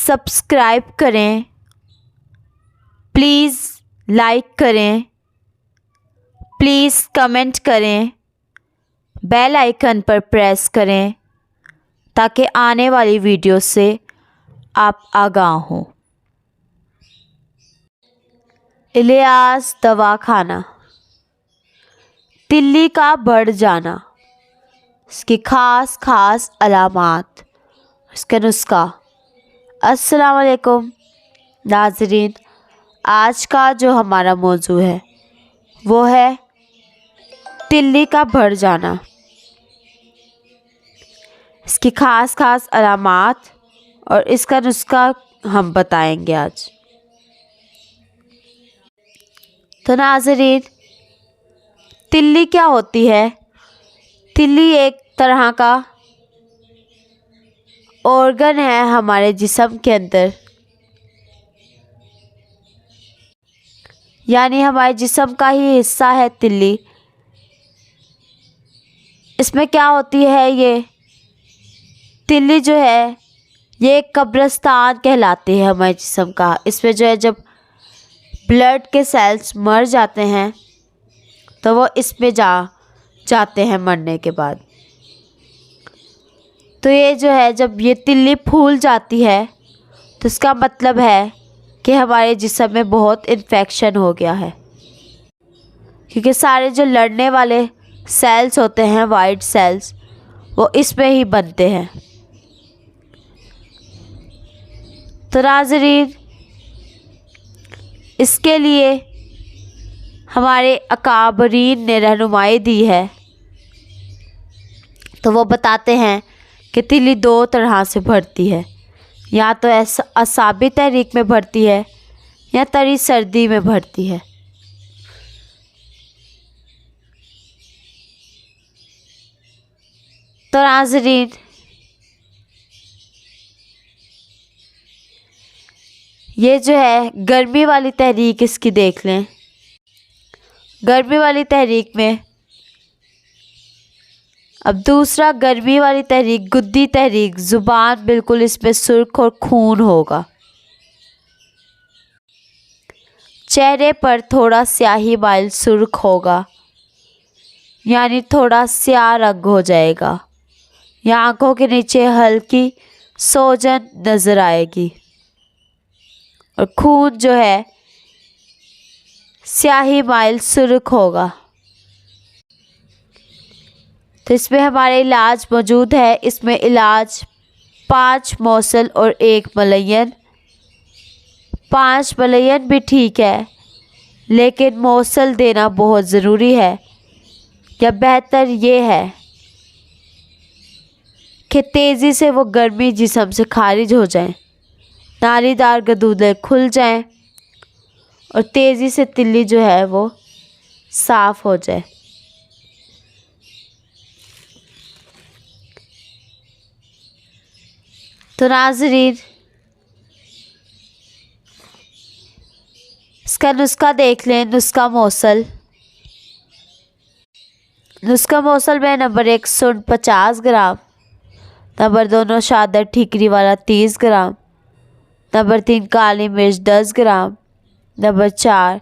Subscribe करें, please like करें, please comment करें, बेल आइकन पर प्रेस करें ताकि आने वाली वीडियो से आप आगाह हों। इलियास दवाखाना। तिल्ली का बढ़ जाना, इसकी ख़ास अलामात, इसका नुस्खा। अस्सलाम वालेकुम नाज़रीन, आज का जो हमारा मौजू है वो है तिल्ली का बढ़ जाना, इसकी ख़ास अलामात और इसका नुस्खा हम बताएंगे आज। तो नाज़रीन, तिल्ली क्या होती है? तिल्ली एक तरह का ऑर्गन है हमारे जिस्म के अंदर, यानी हमारे जिस्म का ही हिस्सा है तिल्ली। इसमें क्या होती है? ये तिल्ली जो है ये एक कब्रिस्तान कहलाती है हमारे जिस्म का। इसमें जो है जब ब्लड के सेल्स मर जाते हैं तो वो इसमें जाते हैं मरने के बाद। तो ये जो है जब ये तिल्ली फूल जाती है तो इसका मतलब है कि हमारे जिस्म में बहुत इन्फेक्शन हो गया है, क्योंकि सारे जो लड़ने वाले सेल्स होते हैं, वाइट सेल्स, वो इसमें ही बनते हैं। तो नाज़रीन, इसके लिए हमारे अकाबरीन ने रहनुमाई दी है। तो वो बताते हैं कि तिल्ली दो तरह से बढ़ती है, या तो असाबी तहरीक में बढ़ती है या तरी सर्दी में बढ़ती है। तो नाज़रीन, ये जो है गर्मी वाली तहरीक, इसकी देख लें। गर्मी वाली तहरीक में अब दूसरा गर्मी वाली तहरीक, गुद्दी तहरीक, ज़ुबान बिल्कुल इसमें सुर्ख और खून होगा। चेहरे पर थोड़ा स्याही माइल सुर्ख होगा, यानी थोड़ा स्याह रंग हो जाएगा, या आँखों के नीचे हल्की सोजन नज़र आएगी, और खून जो है स्याही माइल सुर्ख होगा। तो इसमें हमारे इलाज मौजूद है। इसमें इलाज 5 मौसल और 1 मलयन। 5 मलयन भी ठीक है, लेकिन मौसल देना बहुत ज़रूरी है। या बेहतर ये है कि तेज़ी से वो गर्मी जिस्म से खारिज हो जाए, नालीदार गदूदे खुल जाएं और तेज़ी से तिल्ली जो है वो साफ़ हो जाए। तो नाज़रीन, इसका नुस्खा देख लें। नुस्खा मौसल में नंबर 1 सुंठ 50 ग्राम, नंबर 2 नौशादा ठीकरी वाला 30 ग्राम, नंबर 3 काली मिर्च 10 ग्राम, नंबर 4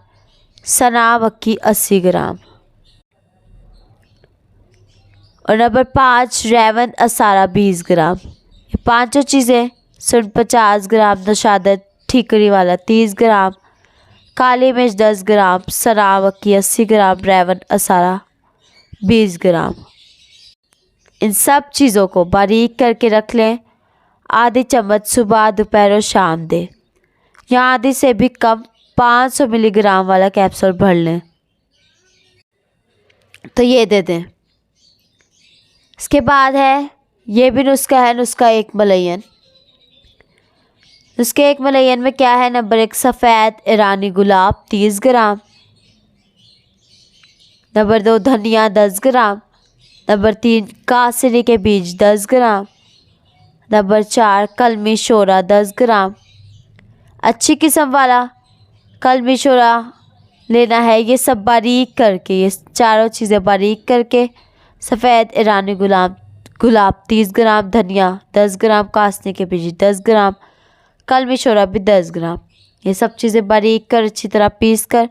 सना मक्खी 80 ग्राम और नंबर 5 रेवन असारा 20 ग्राम। ये पांचों चीज़ें सुंठ 50 ग्राम, नौशादा ठीकरी वाला 30 ग्राम, काली मिर्च 10 ग्राम, सना मक्खी 80 ग्राम, रेवन असारा 20 ग्राम। इन सब चीज़ों को बारीक करके रख लें। आधी चम्मच सुबह, दोपहर और शाम दें, या आधी से भी कम 500 मिलीग्राम वाला कैप्सूल भर लें, तो ये दे दें। इसके बाद है, ये भी नुस्खा है, नुस्खा 1 मलयन। नुस्खे 1 मलयन में क्या है? नंबर 1 सफ़ेद ईरानी गुलाब 30 ग्राम, नंबर 2 धनिया 10 ग्राम, नंबर 3 कासरी के बीज 10 ग्राम, नंबर 4 कलमी शोरा 10 ग्राम। अच्छी किस्म वाला कलमी शोरा लेना है। ये सब बारीक करके, ये चारों चीज़ें बारीक करके, सफ़ेद ईरानी गुलाब 30 ग्राम, धनिया 10 ग्राम, कासनी के बीज 10 ग्राम, कलमी शोरा भी 10 ग्राम। ये सब चीज़ें बारीक कर अच्छी तरह पीस कर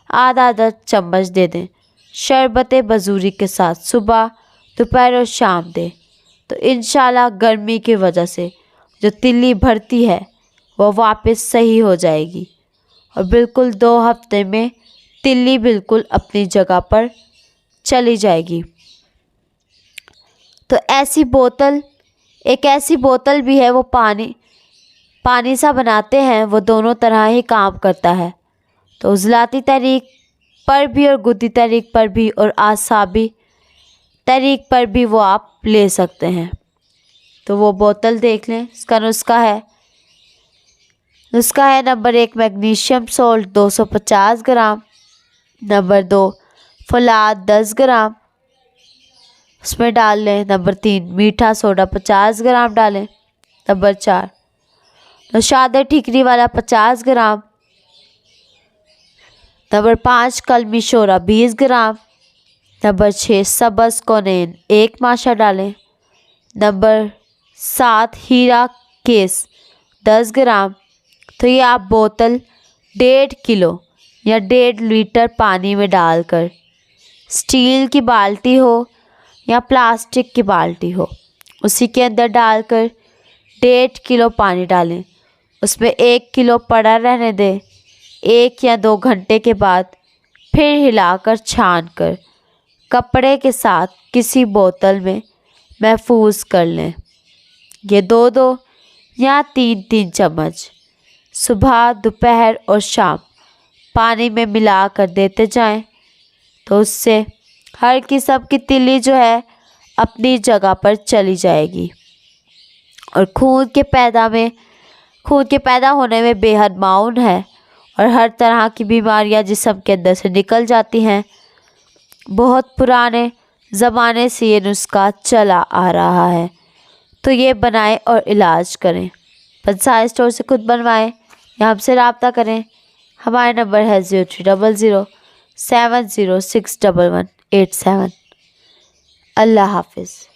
आधा आधा चम्मच दे दें। शरबत बजूरी के साथ सुबह, दोपहर और शाम दें तो इंशाल्लाह गर्मी की वजह से जो तिल्ली भरती है वो वापस सही हो जाएगी और बिल्कुल 2 हफ्ते में तिल्ली बिल्कुल अपनी जगह पर चली जाएगी। तो एक ऐसी बोतल भी है, वो पानी सा बनाते हैं, वो दोनों तरह ही काम करता है। तो उजलाती तहरीक पर भी और गुद्दी तहरीक पर भी और आसाबी तहरीक पर भी वो आप ले सकते हैं। तो वो बोतल देख लें। इसका नुस्खा है नंबर 1 मैग्नीशियम सोल्ट 250 ग्राम, नंबर 2 फौलाद 10 ग्राम उसमें डाल लें, नंबर 3 मीठा सोडा 50 ग्राम डालें, नंबर 4 नौशाद ठीकरी वाला 50 ग्राम, नंबर 5 कलमी शोरा 20 ग्राम, नंबर 6 सब्ज़ कोनेन 1 माशा डालें, नंबर 7 हीरा केस 10 ग्राम। तो ये आप बोतल 1.5 किलो या 1.5 लीटर पानी में डालकर, स्टील की बाल्टी हो या प्लास्टिक की बाल्टी हो, उसी के अंदर डालकर 1.5 किलो पानी डालें। उसमें 1 किलो पड़ा रहने दें। 1 या 2 घंटे के बाद फिर हिलाकर छान कर कपड़े के साथ किसी बोतल में महफूज कर लें। ये 2-2 या 3-3 चम्मच सुबह, दोपहर और शाम पानी में मिला कर देते जाएं तो उससे हर किस्म की तिल्ली जो है अपनी जगह पर चली जाएगी और खून के पैदा होने में बेहद माउन है और हर तरह की बीमारियां जिस्म के अंदर से निकल जाती हैं। बहुत पुराने ज़माने से ये नुस्खा चला आ रहा है। तो ये बनाएं और इलाज करें। पंसार स्टोर से खुद बनवाएं या हमसे रब्ता करें। हमारा नंबर है 030070611187। अल्लाह हाफिज़।